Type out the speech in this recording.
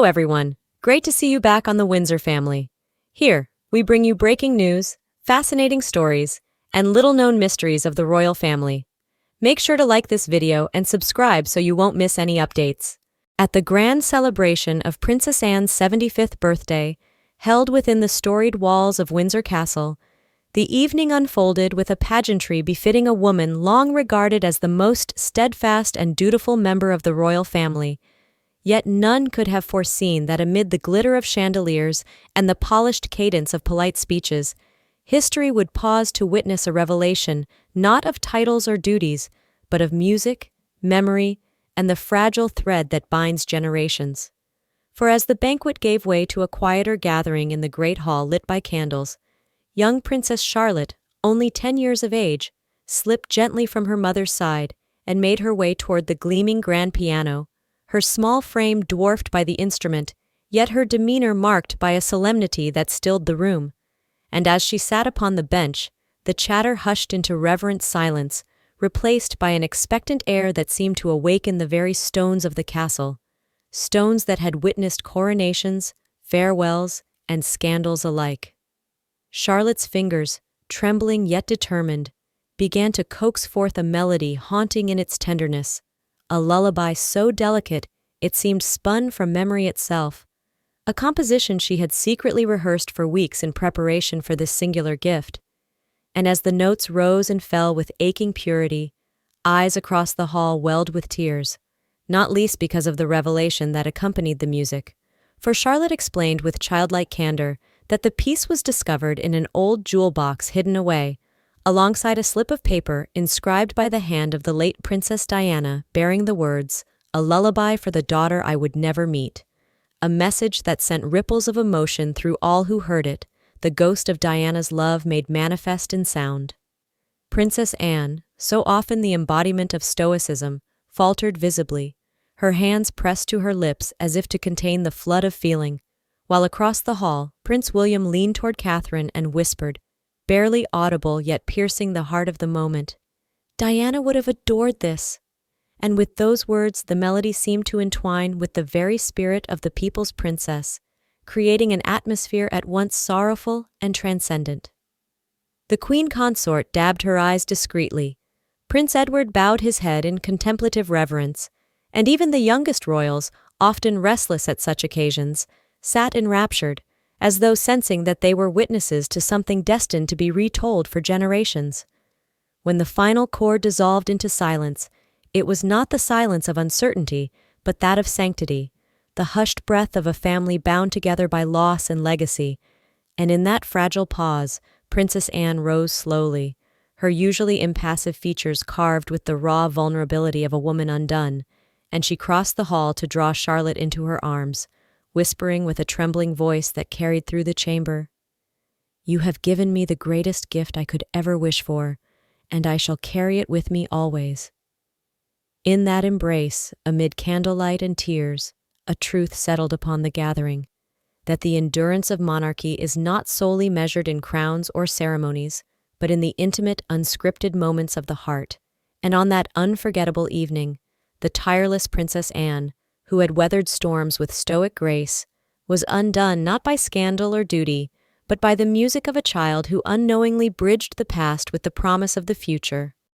Hello, everyone. Great to see you back on the Windsor family. Here, we bring you breaking news, fascinating stories, and little-known mysteries of the royal family. Make sure to like this video and subscribe so you won't miss any updates. At the grand celebration of Princess Anne's 75th birthday, held within the storied walls of Windsor Castle, the evening unfolded with a pageantry befitting a woman long regarded as the most steadfast and dutiful member of the royal family. Yet none could have foreseen that amid the glitter of chandeliers and the polished cadence of polite speeches, history would pause to witness a revelation not of titles or duties, but of music, memory, and the fragile thread that binds generations. For as the banquet gave way to a quieter gathering in the great hall lit by candles, young Princess Charlotte, only 10 years of age, slipped gently from her mother's side and made her way toward the gleaming grand piano, her small frame dwarfed by the instrument, yet her demeanor marked by a solemnity that stilled the room. And as she sat upon the bench, the chatter hushed into reverent silence, replaced by an expectant air that seemed to awaken the very stones of the castle, stones that had witnessed coronations, farewells, and scandals alike. Charlotte's fingers, trembling yet determined, began to coax forth a melody haunting in its tenderness, a lullaby so delicate it seemed spun from memory itself, a composition she had secretly rehearsed for weeks in preparation for this singular gift. And as the notes rose and fell with aching purity, eyes across the hall welled with tears, not least because of the revelation that accompanied the music. For Charlotte explained with childlike candor that the piece was discovered in an old jewel box hidden away, alongside a slip of paper inscribed by the hand of the late Princess Diana bearing the words, "A lullaby for the daughter I would never meet," a message that sent ripples of emotion through all who heard it, the ghost of Diana's love made manifest in sound. Princess Anne, so often the embodiment of stoicism, faltered visibly, her hands pressed to her lips as if to contain the flood of feeling, while across the hall, Prince William leaned toward Catherine and whispered, barely audible yet piercing the heart of the moment, "Diana would have adored this." And with those words the melody seemed to entwine with the very spirit of the people's princess, creating an atmosphere at once sorrowful and transcendent. The queen consort dabbed her eyes discreetly, Prince Edward bowed his head in contemplative reverence, and even the youngest royals, often restless at such occasions, sat enraptured, as though sensing that they were witnesses to something destined to be retold for generations. When the final chord dissolved into silence, it was not the silence of uncertainty, but that of sanctity, the hushed breath of a family bound together by loss and legacy. And in that fragile pause, Princess Anne rose slowly, her usually impassive features carved with the raw vulnerability of a woman undone, and she crossed the hall to draw Charlotte into her arms, whispering with a trembling voice that carried through the chamber, "You have given me the greatest gift I could ever wish for, and I shall carry it with me always." In that embrace, amid candlelight and tears, a truth settled upon the gathering, that the endurance of monarchy is not solely measured in crowns or ceremonies, but in the intimate, unscripted moments of the heart. And on that unforgettable evening, the tireless Princess Anne, who had weathered storms with stoic grace, was undone not by scandal or duty, but by the music of a child who unknowingly bridged the past with the promise of the future.